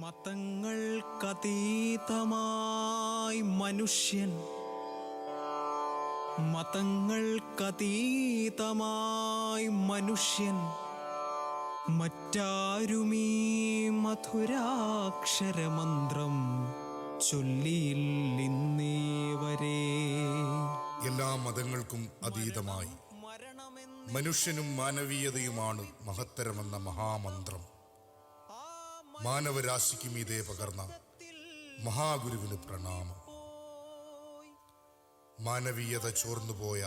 മതങ്ങൾക്കതീതമായി മനുഷ്യൻ, മതങ്ങൾക്കതീതമായി മനുഷ്യൻ, മറ്റാരുമീ മധുരാക്ഷരമന്ത്രം ചൊല്ലിയില്ലിന്നേ വരെ. എല്ലാ മതങ്ങൾക്കും അതീതമായി മനുഷ്യനും മാനവീയതയുമാണ് മഹത്തരമെന്ന മഹാമന്ത്രം മാനവരാശിക്കും ഇതേ പകർന്ന മഹാഗുരുവിന് പ്രണാമം. മാനവീയത ചോർന്നുപോയ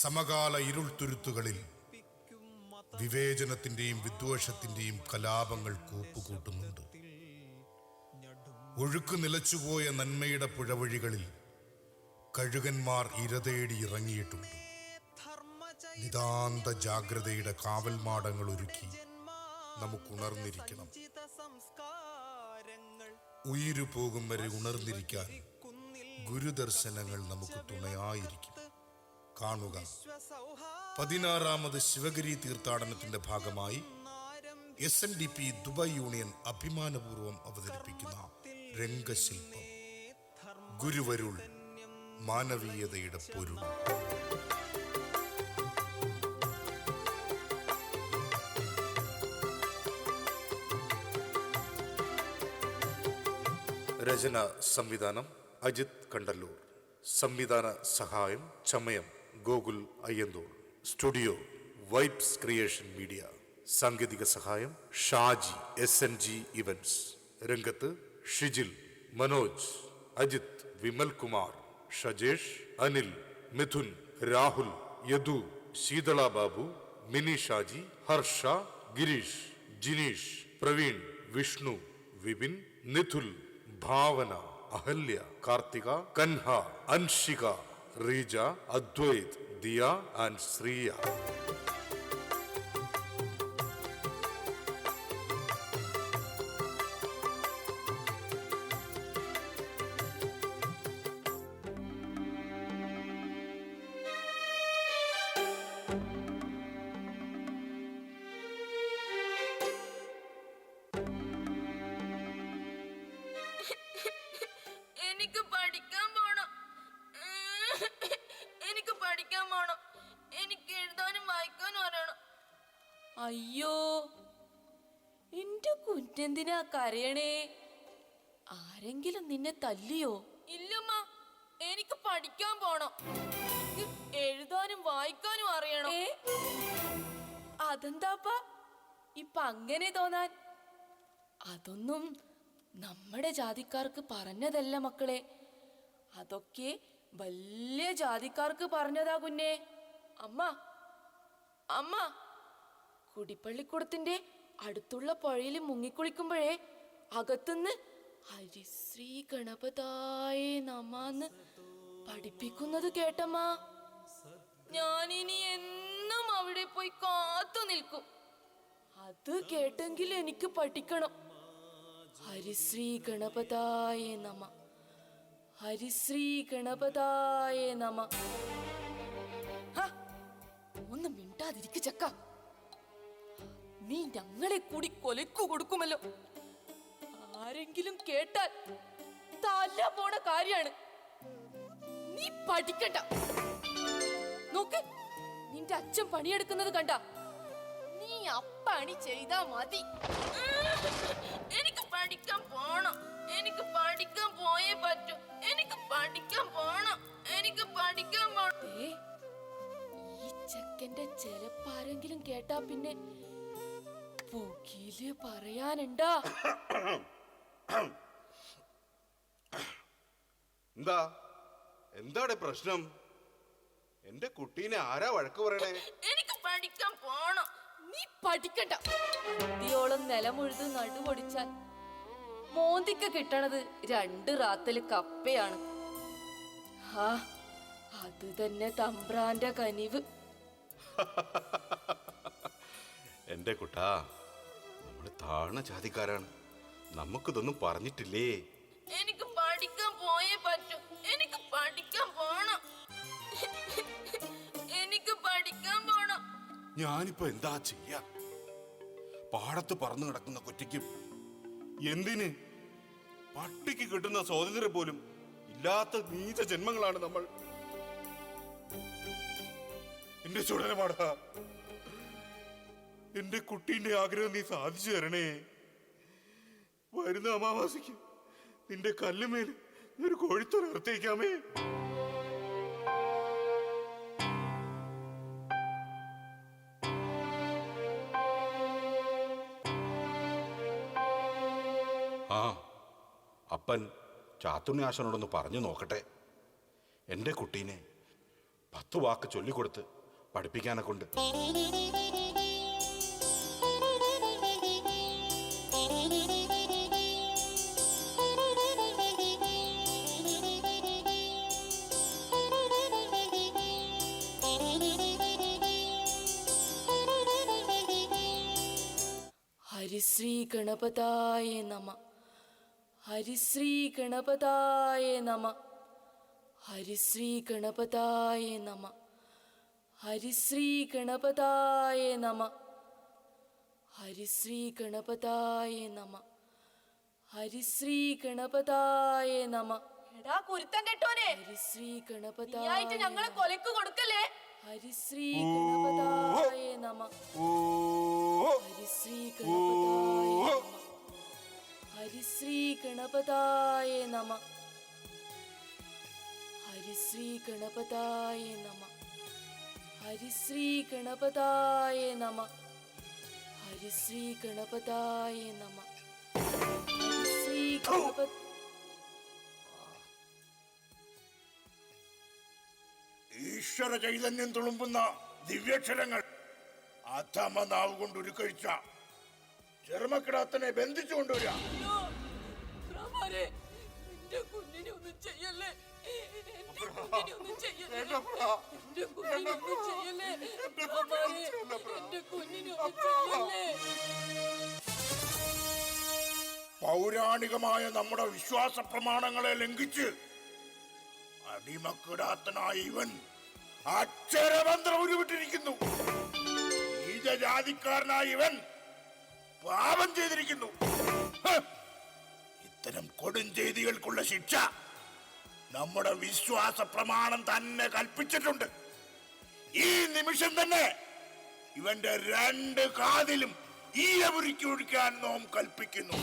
സമകാല ഇരുൾത്തുരുത്തുകളിൽ വിവേചനത്തിന്റെയും വിദ്വേഷത്തിന്റെയും കലാപങ്ങൾ കൂപ്പുകൂട്ടുന്നുണ്ട്. ഒഴുക്ക് നിലച്ചുപോയ നന്മയുടെ പുഴവഴികളിൽ കഴുകന്മാർ ഇരതേടി ഇറങ്ങിയിട്ടുണ്ട്. നിതാന്ത ജാഗ്രതയുടെ കാവൽമാടങ്ങൾ ഒരുക്കി നമുക്കുണർന്നിരിക്കണം. ഉയിരു പോകും വരെ ഉണർന്നിരിക്കാൻ ഗുരുദർശനങ്ങൾ നമുക്ക് തുണയായിരിക്കും. കാണുക, 16ാമത് ശിവഗിരി തീർത്ഥാടനത്തിന്റെ ഭാഗമായി SNDP ദുബായ് യൂണിയൻ അഭിമാനപൂർവ്വം അവതരിപ്പിക്കുന്ന രംഗശില്പം ഗുരുവരുൾ മാനവീയതയുടെ പൊരുൾ. രചന സംവിധാനം അജിത് കണ്ടല്ലൂർ. സംവിധാന സഹായം ചമയം Gokul Ayyanthol. Studio vibes creation media. സാങ്കേതിക സഹായം ഷാജി SNG ഇവന്റ്സ്. രംഗത്ത് ഷിജിൽ, മനോജ്, അജിത്, വിമൽ കുമാർ, ഷജേഷ്, അനിൽ, മിഥുൻ, രാഹുൽ, യദു, ശീതള ബാബു, മിനി ഷാജി, ഹർഷ, ഗിരീഷ്, ജിനീഷ്, പ്രവീൺ, വിഷ്ണു, വിപിൻ, നിഥുൽ, ഭാവന, അഹല്യ, കാർത്തിക, കൻഹ, അൻഷിക, റീജ, അദ്വൈത്, ദിയ ആൻഡ് ശ്രീയ. എനിക്ക് പഠിക്കാൻ പോണം. എനിക്ക് എഴുതാനും വായിക്കാനും അറിയണം. അയ്യോ, എന്റെ കുഞ്ഞെന്തിനാ കരയണേ? ആരെങ്കിലും നിന്നെ തല്ലിയോ? ഇല്ലമ്മ, എനിക്ക് പഠിക്കാൻ പോണം. എഴുതാനും വായിക്കാനും അറിയണം. അതെന്താപ്പാ ഇപ്പൊ അങ്ങനെ തോന്നാൻ? അതൊന്നും നമ്മുടെ ജാതിക്കാർക്ക് പറഞ്ഞതല്ല മക്കളെ, അതൊക്കെ വലിയ ജാതിക്കാർക്ക് പറഞ്ഞതാ കുഞ്ഞേ. അമ്മ അമ്മ കുടിപ്പള്ളിക്കൂടത്തിന്റെ അടുത്തുള്ള പുഴയിൽ മുങ്ങിക്കുളിക്കുമ്പോഴേ അകത്തുനിന്ന് ഹരിശ്രീ ഗണപതായേ നമാന്ന് പഠിപ്പിക്കുന്നത് കേട്ടമ്മ. ഞാനിനി എന്നും അവിടെ പോയി കാത്തു നിൽക്കും. അത് കേട്ടെങ്കിൽ എനിക്ക് പഠിക്കണം. ഹരിശ്രീ ഗണപതായേ നമ, ഹരിശ്രീ ഗണപതായേ നമ. ഒന്ന് മിണ്ടാതിരിക്കു ചക്ക, നീ ഞങ്ങളെ കൂടി കൊലക്കു കൊടുക്കുമല്ലോ. ആരെങ്കിലും കേട്ടാൽ തല പോണ കാര്യാണ്. നീ പഠിക്കണ്ട. നോക്ക്, നിന്റെ അച്ഛൻ പണിയെടുക്കുന്നത് കണ്ട, നീ അപ്പണി ചെയ്താ മതി. എനിക്ക് പഠിക്കാൻ പോണം. എനിക്ക് പഠിക്കാൻ പോയേ പറ്റൂ. എനിക്ക് പഠിക്കാൻ പോണം. എനിക്ക് പഠിക്കാൻ പോണം. ഈ ചെക്കന്റെ ചെലപ്പാരെങ്കിലും കേട്ടാ പിന്നെ പുകില് പറയാനുണ്ടാ? എന്താണ് പ്രശ്നം? എന്റെ കുട്ടീനെ ആരാ വഴക്ക് പറയണേ? എനിക്ക് പഠിക്കാൻ പോണം. നീ പഠിക്കണ്ട. കുട്ടിയോളം നിലമുഴുത് നടുപൊടിച്ചാൽ മോന്തിക്ക് കിട്ടണത് 2 റാത്തല് കപ്പയാണ്. അത് തന്നെ തമ്പ്രാന്റെ കനിവ്. എന്റെ കുട്ടാ, നമ്മള് താഴ്ന്ന ജാതിക്കാരാണ്. നമുക്കിതൊന്നും പറഞ്ഞിട്ടില്ലേ? എനിക്ക് പഠിക്കാൻ പോയേ പറ്റൂ. എനിക്ക് പഠിക്കാൻ പോണം. എനിക്ക് പഠിക്കാൻ പോണം. ഞാനിപ്പോ എന്താ ചെയ്യാ? പാടത്ത് പറന്നു കിടക്കുന്ന കുറ്റിക്കും എന്തിന്? പട്ടിക്ക് കിട്ടുന്ന സ്വാതന്ത്ര്യം പോലും ഇല്ലാത്ത നീച ജന്മങ്ങളാണ് നമ്മൾ. എന്റെ ചുടനമാടാ, എന്റെ കുട്ടീന്റെ ആഗ്രഹം നീ സാധിച്ചു തരണേ. വരുന്ന അമാവാസിക്ക് നിന്റെ കല്ലുമേൽ ഒരു കോഴിത്തോല അർത്തേക്കാമേ. ആ, അപ്പൻ ചാത്തുണ്യാശനോടൊന്ന് പറഞ്ഞു നോക്കട്ടെ. എൻ്റെ കുട്ടീനെ 10 വാക്ക് ചൊല്ലിക്കൊടുത്ത് പഠിപ്പിക്കാനെ കൊണ്ട്. ഹരിശ്രീ ഗണപതായ നമ. ഹരിശ്രീ ഗണപതായ നമ. ഹരിശ്രീ ഗണപതായ നമ. ഹരിശ്രീ ഗണപതായ നമ. ഹരിശ്രീ ഗണപതായ നമ. ഹരിശ്രീ ഗണപതായ നമ. എടാ കുരുത്തം കെട്ടോനെ, ഹരിശ്രീ ഗണപതായ ഞങ്ങളെ കൊലക്ക് കൊടുക്കല്ലേ. ഹരിശ്രീ ഗണപതായ നമ. ഹരിശ്രീ ഗണപതായ നമ. ഹരിശ്രീ ഗണപതായ നമ. ഹരിശ്രീ ഗണപതായ നമ. ഹരിശ്രീ ഗണപതായ നമ. ഹരിശ്രീ ഗണപതായ നമ. ഹരിശ്രീ ഗണപ ഈശ്വര ചൈതന്യം തുളുമ്പുന്ന ദിവ്യക്ഷരങ്ങൾ അധമ നാവ് കൊണ്ട് ഉരുക്കഴിച്ച ചെറുമക്കിടാത്തനെ ബന്ധിച്ചു കൊണ്ടുവരിക. പൗരാണികമായ നമ്മുടെ വിശ്വാസ പ്രമാണങ്ങളെ ലംഘിച്ച് അടിമക്കിടാത്തനായ ഇവൻ അക്ഷരമന്ത്രം ഉരുവിട്ടിരിക്കുന്നു. നീചജാതിക്കാരനായ ഇവൻ പാപം ചെയ്തിരിക്കുന്നു. ഇത്തരം കൊടുംചെയ്തികൾക്കുള്ള ശിക്ഷ നമ്മുടെ വിശ്വാസ പ്രമാണം തന്നെ കൽപ്പിച്ചിട്ടുണ്ട്. ഈ നിമിഷം തന്നെ ഇവന്റെ 2 കാതിലും ഈയമുരുക്കി ഒഴിക്കാൻ നാം കൽപ്പിക്കുന്നു.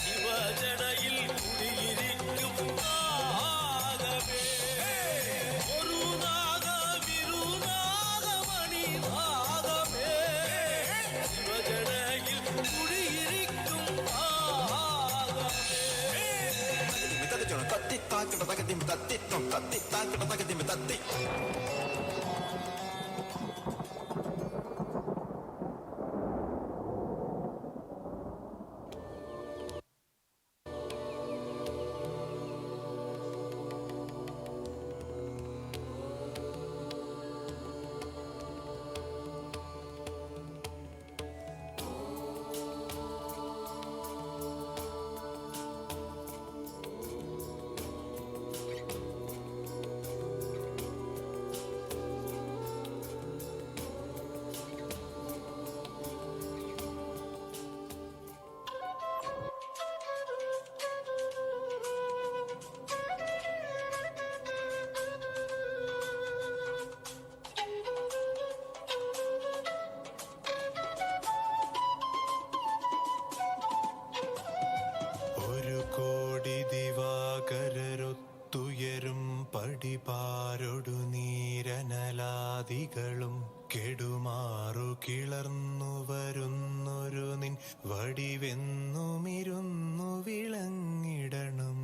ശിവജടയിൽ കുടിയിരിക്കും തകതിമി തത്തി തത്തി താക്കിട തകതിമി തത്തി. ദിവാകരൊത്തുയരും പടിപാരൊടു നീരനലാദികളും കെടുമാറു കിളർന്നു വരുന്നൊരു നിൻ വടിവെന്നുമിരുന്നു വിളങ്ങിടണം.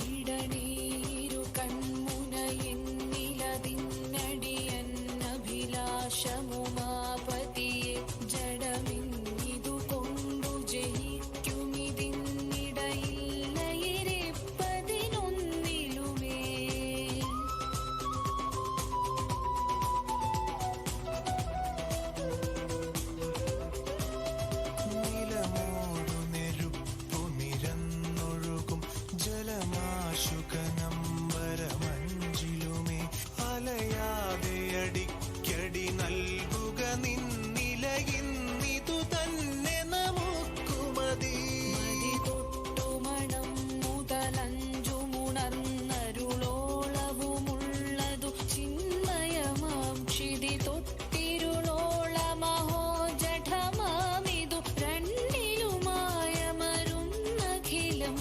ഇടനീരു കൺമുനയെന്നിലതിന്നടിയന്നഭിലാഷമുമാപതിയെ ജഡമിന്നിതു കൊണ്ടു ജയിക്കുമിതിന്നിടയില്ലയിരിപ്പതിനൊന്നിലുമേ. നിലമോടു നെരുപ്പു നിരന്നൊഴുകും ജലമാശുകനമ്പരമഞ്ചിലുമേ അലയാതെ അടിക്കടി നൽകുക നിന്നിലയിന്നിതു തന്നെ നമുക്കുമതി. മതി തൊട്ടുമണം മുതലഞ്ചുമുണർന്നരുളോളവുമുള്ളതു ചിന്മയമാം ക്ഷിതി തൊട്ടിരുളോളമഹോ ജഠമാമിതു രണ്ടിലുമായ മരുന്നഖിലം.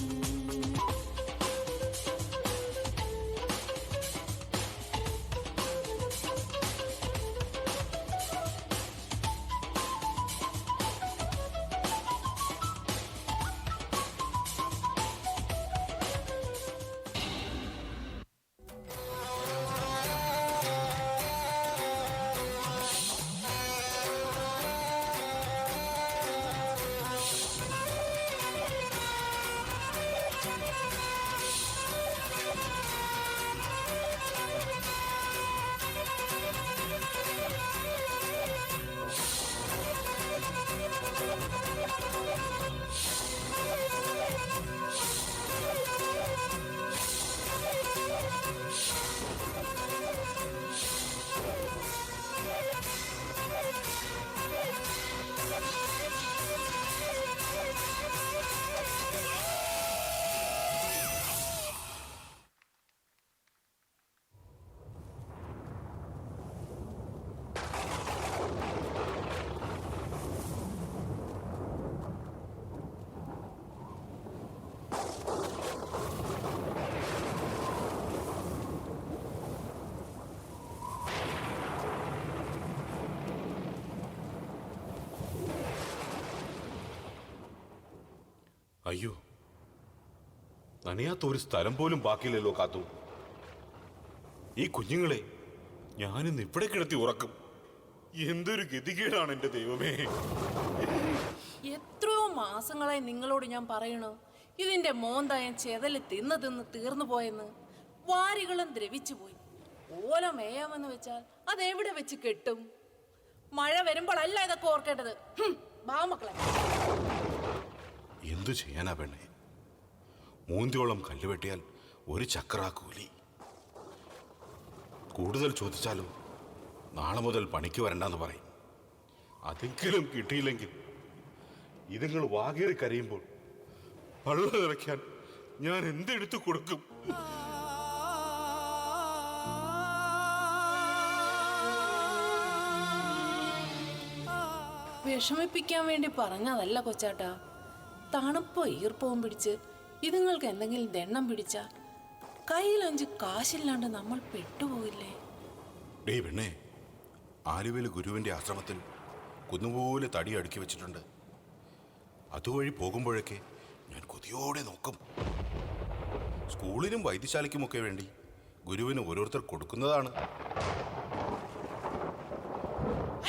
അയ്യോ, നനയാത്ത ഒരു സ്ഥലം പോലും ബാക്കിയില്ലല്ലോ കാത്തു. ഈ കുഞ്ഞുങ്ങളെ ഞാനിന്ന് ഇവിടെ കിടത്തി ഉറക്കും. എന്തൊരു ഗതികേടാണ് എന്റെ ദൈവമേ. എത്രയോ മാസങ്ങളായി നിങ്ങളോട് ഞാൻ പറയണു, ഇതിന്റെ മോന്തായം ചെതല് തിന്ന് തീർന്നു പോയെന്ന്. വാരികളും ദ്രവിച്ചു പോയി. ഓല മേയാമെന്ന് വെച്ചാൽ അതെവിടെ വെച്ച് കെട്ടും? മഴ വരുമ്പോഴല്ല ഇതൊക്കെ ഓർക്കേണ്ടത്. ബാമക്കളെ, എന്തു ചെയ്യാനാ പെണ്ണെ? മൂന്തിയോളം കല്ല് വെട്ടിയാൽ ഒരു ചക്രാക്കൂലി. കൂടുതൽ ചോദിച്ചാലോ നാളെ മുതൽ പണിക്ക് വരണ്ടെന്ന് പറയും. അതെങ്കിലും കിട്ടിയില്ലെങ്കിൽ ഇതുങ്ങൾ വാകേറി കരയുമ്പോൾ പള്ള നിറയ്ക്കാൻ ഞാൻ എന്തെടുത്തു കൊടുക്കും? വിഷമിപ്പിക്കാൻ വേണ്ടി പറഞ്ഞതല്ല കൊച്ചാട്ടാ. തണുപ്പോ ഈർപ്പവും പിടിച്ച് ഇതുങ്ങൾക്ക് എന്തെങ്കിലും ദണ്ണം പിടിച്ചാൽ കയ്യിലഞ്ച് കാശില്ലാണ്ട് നമ്മൾ പെട്ടുപോയില്ലേ? ഡേ പെണ്ണേ, ആലുവയിൽ ഗുരുവിന്റെ ആശ്രമത്തിൽ കുന്നുപോലെ തടി അടുക്കി വെച്ചിട്ടുണ്ട്. അതുവഴി പോകുമ്പോഴൊക്കെ ഞാൻ കൊതിയോടെ നോക്കും. സ്കൂളിനും വൈദ്യശാലയ്ക്കുമൊക്കെ വേണ്ടി ഗുരുവിന് ഓരോരുത്തർ കൊടുക്കുന്നതാണ്.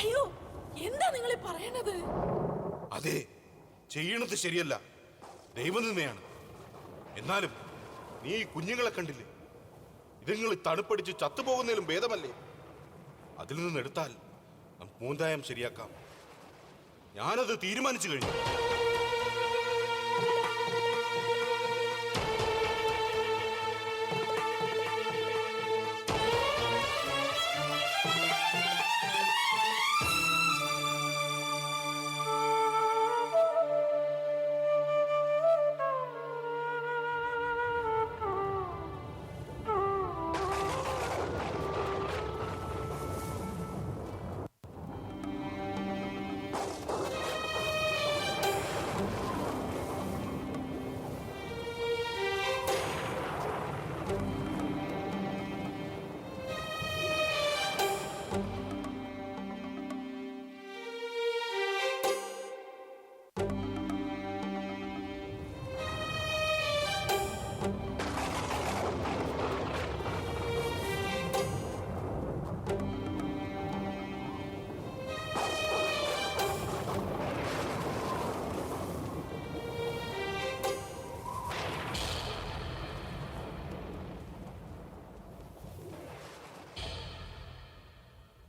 അയ്യോ, എന്താ നിങ്ങൾ പറയണത്? അതെ, ചെയ്യണത് ശരിയല്ല, ദൈവനിന്ദയാണ്. എന്നാലും നീ ഈ കുഞ്ഞുങ്ങളെ കണ്ടില്ലേ? ഇതുങ്ങൾ തണുപ്പടിച്ച് ചത്തുപോകുന്നതിലും ഭേദമല്ലേ? അതിൽ നിന്നെടുത്താൽ നമുക്ക് മൂന്തായം ശരിയാക്കാം. ഞാനത് തീരുമാനിച്ചു കഴിഞ്ഞു.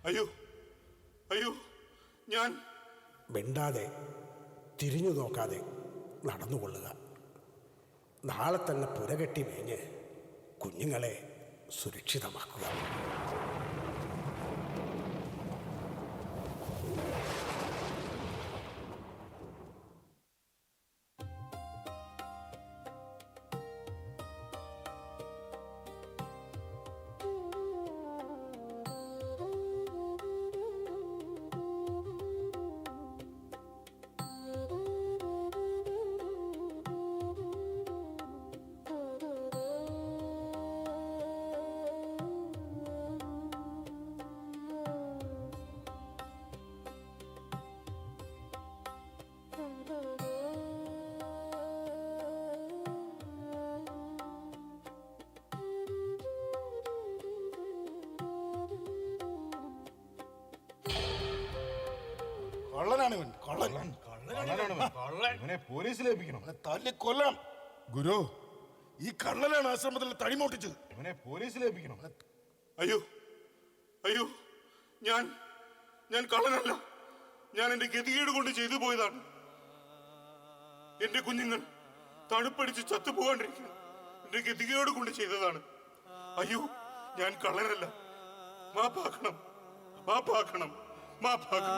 അയ്യോ അയ്യോ, ഞാൻ മിണ്ടാതെ തിരിഞ്ഞു നോക്കാതെ നടന്നുകൊള്ളുക. നാളെ തന്നെ പുരകെട്ടി മേഞ്ഞ് കുഞ്ഞുങ്ങളെ സുരക്ഷിതമാക്കുക. കള്ളനാണിവൻ, കള്ളൻ. ഇവനെ പോലീസിൽ ഏൽപ്പിക്കണം. തല്ലി കൊല്ലണം. ഗുരു, ഈ കള്ളനാണ് ആശ്രമത്തിൽ തടിമോട്ടിച്ചത്. ഇവനെ പോലീസിൽ ഏൽപ്പിക്കണം. അയ്യോ അയ്യോ, ഞാൻ കള്ളനല്ല. ഞാൻ എന്റെ ഗതികേട് കൊണ്ട് ചെയ്തു പോയതാണ്. എന്റെ കുഞ്ഞുങ്ങൾ തണുപ്പടിച്ച് ചത്തുപോകാണ്ടിരിക്കുന്നു. എന്റെ ഗതികേട് കൊണ്ട് ചെയ്തതാണ്. അയ്യോ, ഞാൻ കള്ളനല്ല. മാപ്പാക്കണം, മാപ്പാക്കണം, മാപ്പാക്കണം.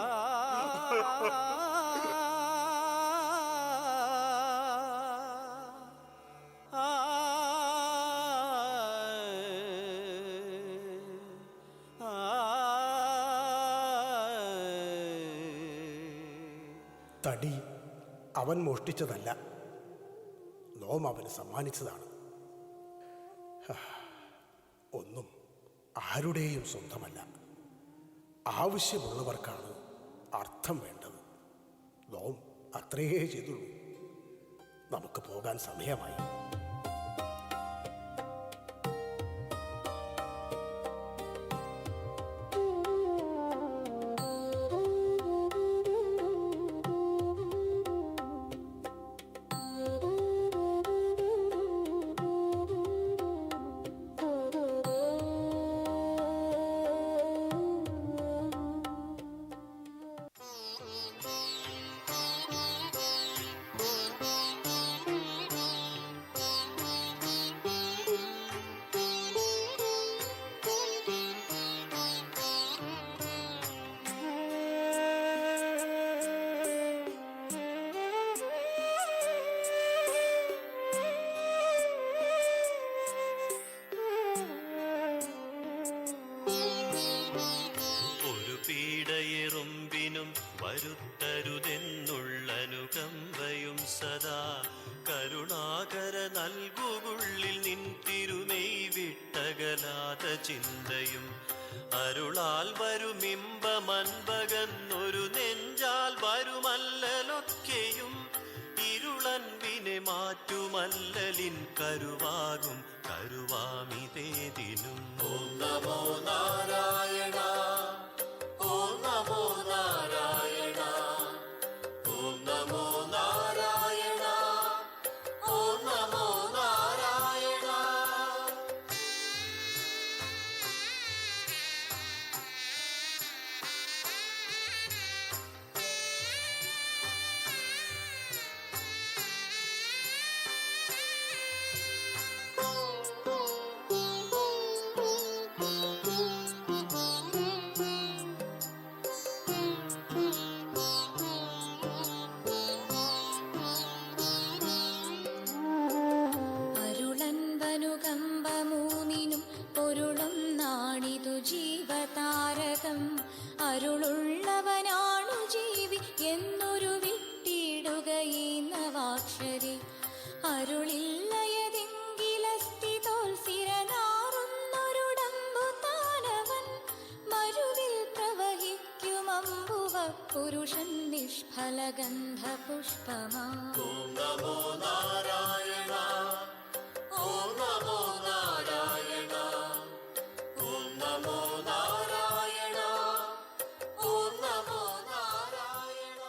തടി അവൻ മോഷ്ടിച്ചതല്ല, നോം അവന് സമ്മാനിച്ചതാണ്. ഒന്നും ആരുടെയും സ്വന്തമല്ല. ആവശ്യമുള്ളവർക്കാണ് അർത്ഥം വേണ്ടത്. നോം അത്രയേ ചെയ്തുള്ളൂ. നമുക്ക് പോകാൻ സമയമായി. പീഡയെറുമ്പിനും വരുത്തരുതെന്നുള്ളനുകമ്പയും സദാ കരുണാകര നൽകുകുള്ളിൽ നിൻ തിരുമെയ് വിട്ടകലാത ചിന്തയും അരുളാൽ വരുമിമ്പമൻപകന്നൊരു നെഞ്ചാൽ വരുമല്ലലൊക്കെയും ഇരുളൻ കരുവിനെ മാറ്റുമല്ലലിൻ കരുവാകും കരുവാമിതേതിനും. ഓം നമോ നാരായണ, ഓം നമോ നാരായണ, ഓം നമോ നാരായണ, ഓം നമോ നാരായണ. അരുളൻവനുകമ്പമൂന്നിനും പൊരുളും നാണിതു ജീവതാരകം. അരുളുള്ളവനാണു ജീവി എന്നൊരു വിട്ടിടുക ഈ നവാക്ഷരി. അരുളില്ലയതെങ്കിലസ്ഥിതോൽസിരനാറുന്നൊരുടമ്പു താനവൻ. മരുവിൽ പ്രവഹിക്കുമമ്പുവ പുരുഷൻ നിഷ്ഫലഗന്ധ പുഷ്പമാ. ഓം നമോ നാരായണ, ഓം നമോ നാരായണ, ഓം നമോ നാരായണ, ഓം നമോ നാരായണ.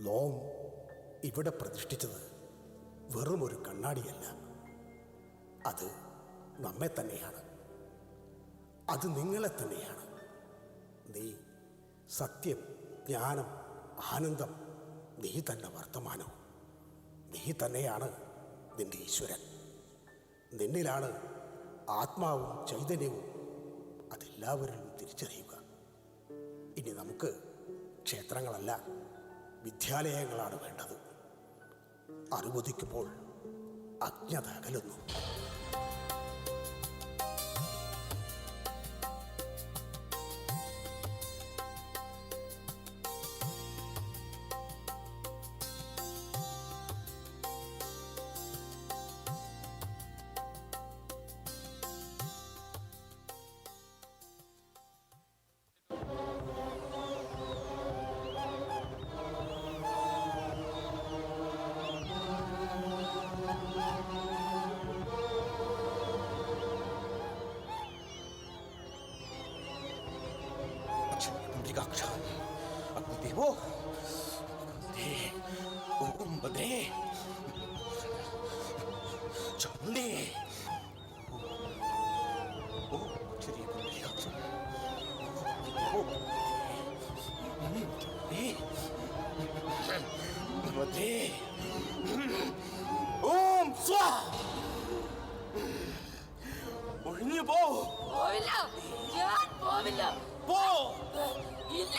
ലോം ഇവിടെ പ്രതിഷ്ഠിച്ചത് വെറും ഒരു കണ്ണാടിയല്ല, അത് നമ്മെ തന്നെയാണ്, അത് നിങ്ങളെ തന്നെയാണ്. നീ സത്യം, ജ്ഞാനം, ആനന്ദം, നീ തന്നെ വർത്തമാനവും. നീ തന്നെയാണ് നിന്റെ ഈശ്വരൻ. നിന്നിലാണ് ആത്മാവും ചൈതന്യവും. അതെല്ലാവരിലും തിരിച്ചറിയുക. ഇനി നമുക്ക് ക്ഷേത്രങ്ങളല്ല, വിദ്യാലയങ്ങളാണ് വേണ്ടത്. അറിവുദിക്കുമ്പോൾ അജ്ഞത അകലുന്നു. അഗ്നിദേവോ, ഓം ഭദ്രേ, ചണ്ഡേ, ഓ ചെറിയ പുണ്ഡികാക്ഷം, ഭദ്രേ, ഓം സ്വാ. ഒഴിഞ്ഞു പോ. പോവില്ല, ഞാൻ പോവില്ല. പോ. ഇല്ല.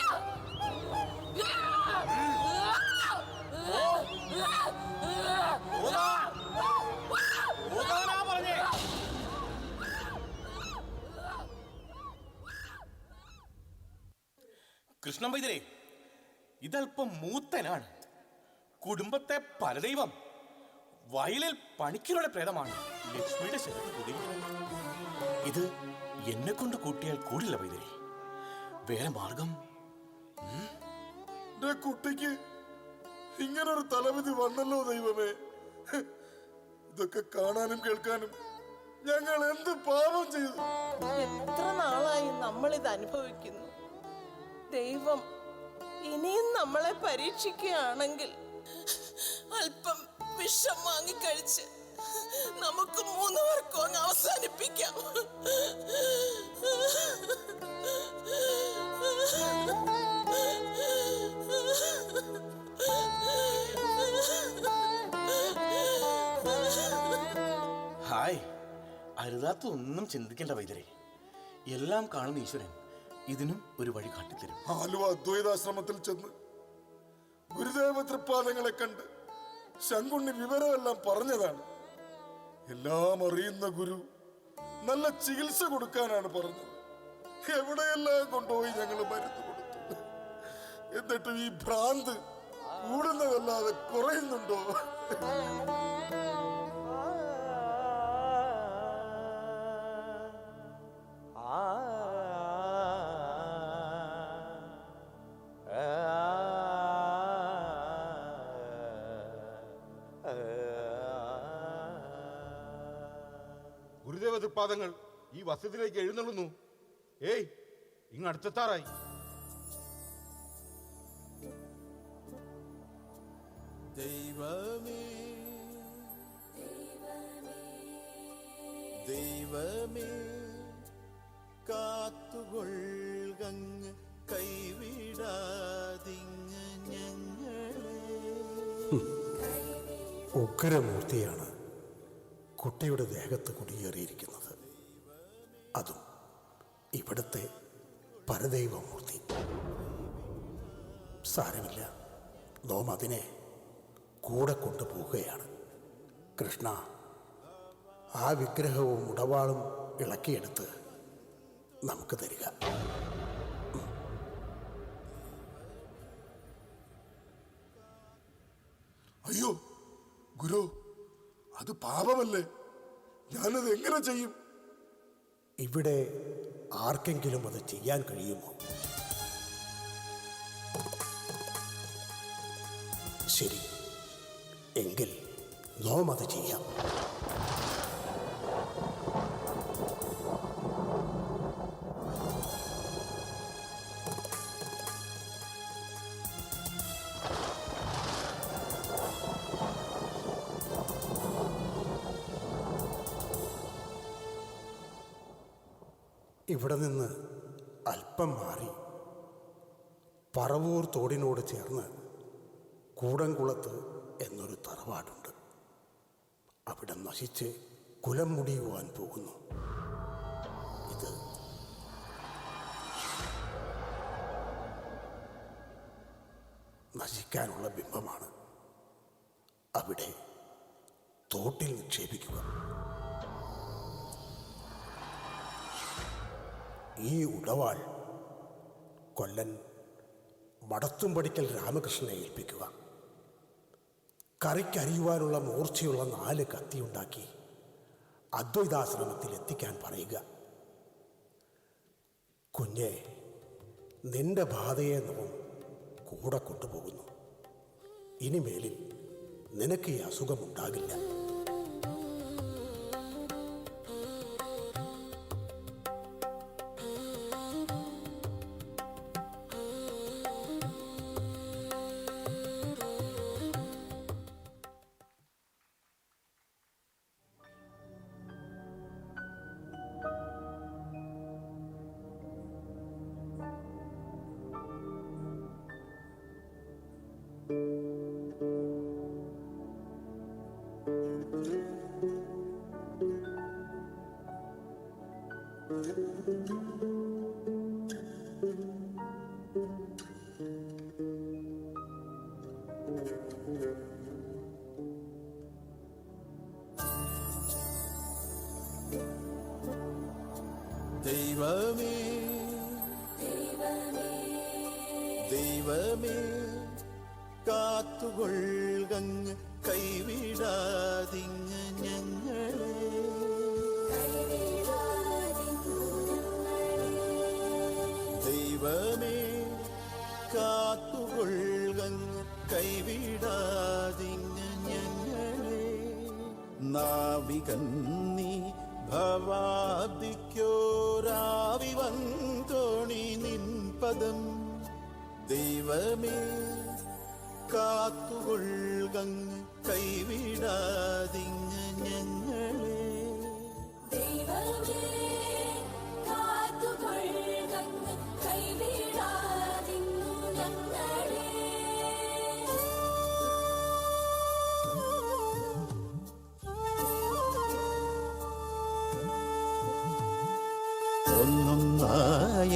കൃഷ്ണൻ വൈദ്യരെ, ഇതല്പം മൂത്തനാണ്. കുടുംബത്തെ പരദൈവം. വയലിൽ പണിക്കരുടെ പ്രേതമാണ്. ലക്ഷ്മിയുടെ ശരീരത്തിൽ കുടിയിരിക്കുന്നത്. ഇത് എന്നെ കൊണ്ട് കൂട്ടിയാൽ കൂടില്ല വൈദ്യരെ. വേറെ മാർഗം? കുട്ടിക്ക് ഇങ്ങനൊരു തലവിധി വന്നല്ലോ ദൈവമേ. ഇതൊക്കെ കാണാനും കേൾക്കാനും ഞങ്ങൾ എന്ത് പാപം ചെയ്തു. എത്ര നാളായി നമ്മൾ ഇത് അനുഭവിക്കുന്നു. ദൈവം ഇനിയും നമ്മളെ പരീക്ഷിക്കുകയാണെങ്കിൽ അല്പം വിഷം വാങ്ങിക്കഴിച്ച് നമുക്ക് 3 പേർക്കും അങ്ങ് അവസാനിപ്പിക്കാം. ഹായ്, അരുതാത്തൊന്നും ചിന്തിക്കേണ്ട വൈദ്യരെ. എല്ലാം കാണുന്ന ഈശ്വരൻ ഇതിനും ഒരു വഴി കാട്ടിത്തരും. ആലുവ അദ്വൈതാശ്രമത്തിൽ ചെന്ന് ഗുരുദേവ തൃപ്പാദങ്ങളെ കണ്ട് ശങ്കുണ്ണി വിവരമെല്ലാം പറഞ്ഞതാണ്. എല്ലാം അറിയുന്ന ഗുരു നല്ല ചികിത്സ കൊടുക്കാനാണ് പറഞ്ഞത്. എവിടെയെല്ലാം കൊണ്ടുപോയി ഞങ്ങൾ മരുന്ന് കൊടുത്തു. എന്നിട്ടും ഈ ഭ്രാന്ത് കൂടുന്നതല്ലാതെ കുറയുന്നുണ്ടോ? ഗുരുദേവ തൃപ്പാദങ്ങൾ ഈ വസതിയിലേക്ക് എഴുന്നള്ളുന്നു. ഏയ്, ഇങ്ങ് അടുത്തെത്താറായി. ദൈവമേ ദൈവമേ കാത്തുകൊള്ളുകങ്ങ് കൈവിടാതിങ്ങ് ഞങ്ങളെ. ഉഗ്രമൂർത്തിയാണ് കുട്ടിയുടെ ദേഹത്ത് കുടിയേറിയിരിക്കുന്നത്. അതും ഇവിടുത്തെ പരദൈവമൂർത്തി. സാരമില്ല, നോം അതിനെ കൂടെ കൊണ്ടുപോവുകയാണ്. കൃഷ്ണ, ആ വിഗ്രഹവും ഉടവാളും ഇളക്കിയെടുത്ത് നമുക്ക് തരിക. അയ്യോ ഗുരു, അത് പാപമല്ലേ? ഞാനത് എങ്ങനെ ചെയ്യും? ഇവിടെ ആർക്കെങ്കിലും അത് ചെയ്യാൻ കഴിയുമോ? ശരി, എങ്കിൽ നോം അത് ചെയ്യാം. ഇവിടെ നിന്ന് അല്പം മാറി പറവൂർ തോടിനോട് ചേർന്ന് കൂടംകുളത്ത് എന്നൊരു തറവാടുണ്ട്. അവിടെ നശിച്ച് കുലം മുടിയുവാൻ പോകുന്നു. ഇത് നശിക്കാനുള്ള ബിംബമാണ്. അവിടെ തോട്ടിൽ നിക്ഷേപിക്കുക. ഈ ഉടവാൾ കൊല്ലൻ മടത്തുംപടിക്കൽ രാമകൃഷ്ണനെ ഏൽപ്പിക്കുക. കറിക്കരിയുവാനുള്ള മൂർച്ചയുള്ള 4 കത്തിയുണ്ടാക്കി അദ്വൈതാശ്രമത്തിൽ എത്തിക്കാൻ പറയുക. കുഞ്ഞെ, നിന്റെ ബാധയെ നോം കൂടെ കൊണ്ടുപോകുന്നു. ഇനിമേലിൽ നിനക്ക് ഈ അസുഖമുണ്ടാകില്ല. ദൈവമേ ദൈവമേ കാത്തുകൊള്ളുകങ്ങ് കൈവിടാതിങ്ങ് ഞങ്ങളെ. ദൈവമേ കാത്തുകൊള്ളുകങ്ങ് കൈവിടാതിങ്ങ് ഞങ്ങളെ. നാവികൻ നീ ഭവാബ്ദിക്കോരാവി വന്തോണി നിൻ പദം. ദൈവമേ കാത്തുകൊള്ളുകങ്ങ് കൈവിടാതിങ്ങ് ഞങ്ങളെ. ദൈവമേ കാത്തുകൊള്ളുകങ്ങ് കൈവിടാതിങ്ങു ഞങ്ങളെ.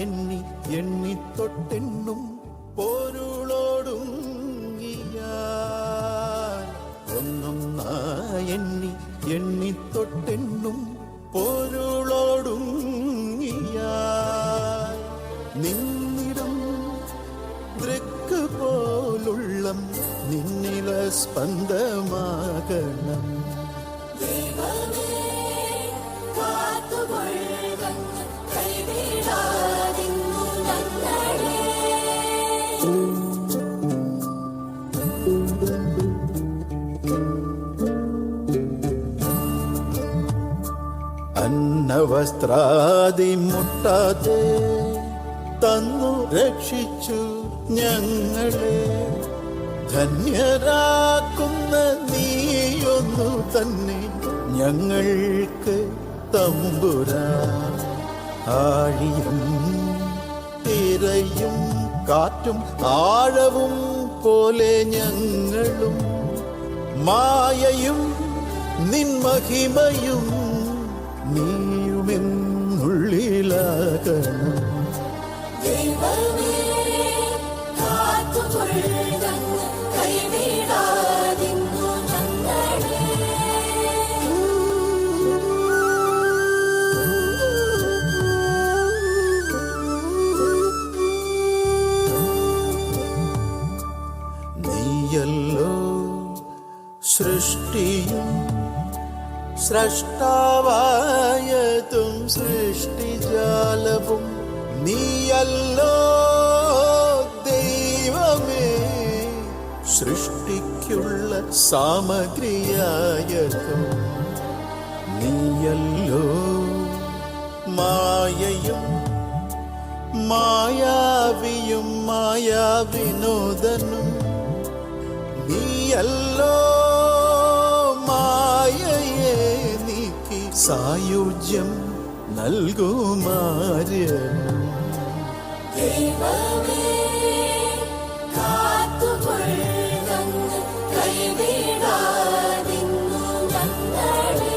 എണ്ണി എണ്ണി തൊട്ടെണ്ണും പോരുളോടും ഒന്നൊന്നായെണ്ണി എണ്ണി തൊട്ടെണ്ണും പോരുളോടും നിന്നിടം ദൃക്ക് പോലുള്ളം നിന്നില സ്പന്ദമാകണം. ദൈവമേ കാത്തുകൊള്ളുകങ്ങ് കൈവിടാതിന്നു ഞങ്ങളെ. അന്നവസ്ത്രാദി മുട്ടാതെ തന്നു രക്ഷിച്ചു ഞങ്ങളെ. ധന്യരാക്കുന്ന നീയൊന്നു തന്നെ ഞങ്ങൾക്ക് തമ്പുരാൻ. ആഴിയും തിരയും കാറ്റും ആഴവും പോലെ ഞങ്ങളും മായയും നിൻ മഹിമയും നീയുമെന്നുള്ളിലാകണം. ദൈവമേ കാത്തുകൊള്ളുകങ്ങ് കൈവിടാതിന്നു ഞങ്ങളെ. നീയല്ലോ സൃഷ്ടിയും സ്രഷ്ടാവായതും സൃഷ്ടിജാലവും. നീയല്ലോ ദൈവമേ സൃഷ്ടിക്കുള്ള സാമഗ്രിയായതും. നീയല്ലോ മായയും മായാവിയും മായാവിനോദനും. നീയല്ലോ മായയെ നീക്കി സായുജ്യം നൽകുമാര്യനും. ദൈവമേ കാത്തുകൊള്ളുകങ്ങ് കൈവിടാതിന്നു ഞങ്ങളെ.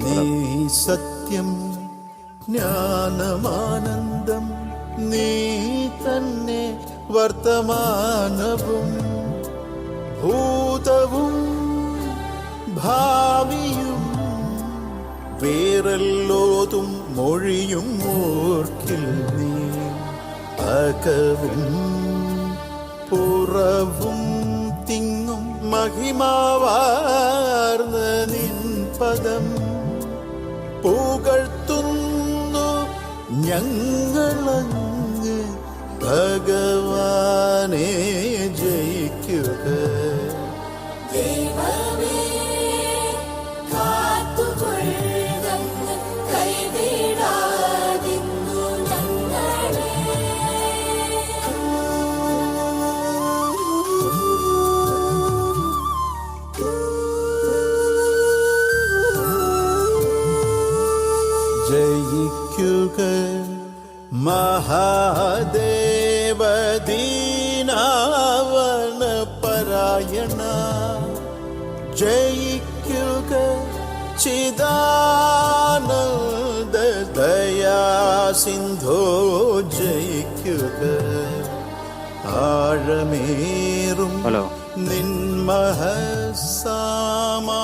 നീ സത്യം ജ്ഞാനമാനന്ദം നീ തന്നെ വർത്തമാനവും ഭൂതവും ഭാവിയും വേറെല്ലോതും മൊഴിയും ഓർക്കിൽ നീ. അകവും പുറവും തിങ്ങും മഹിമാവാർന്ന നിൻ പദം പുകഴ്ത്തുന്നു ഞങ്ങളങ്ങ്. ഭഗവാനെ ജയിക്കുക. ദൈവമേ കാത്തുകൊള്ളുകങ്ങ് കൈവിടാതിന്നു ഞങ്ങളെ. ജയിക്കുക മഹാദേവദീനാവന പരായണ. ജയിക്കുക ചിദാനന്ദ ദയാസിന്ധോ. ജയിക്കുക ആഴമേറും നിൻ മഹസാമാ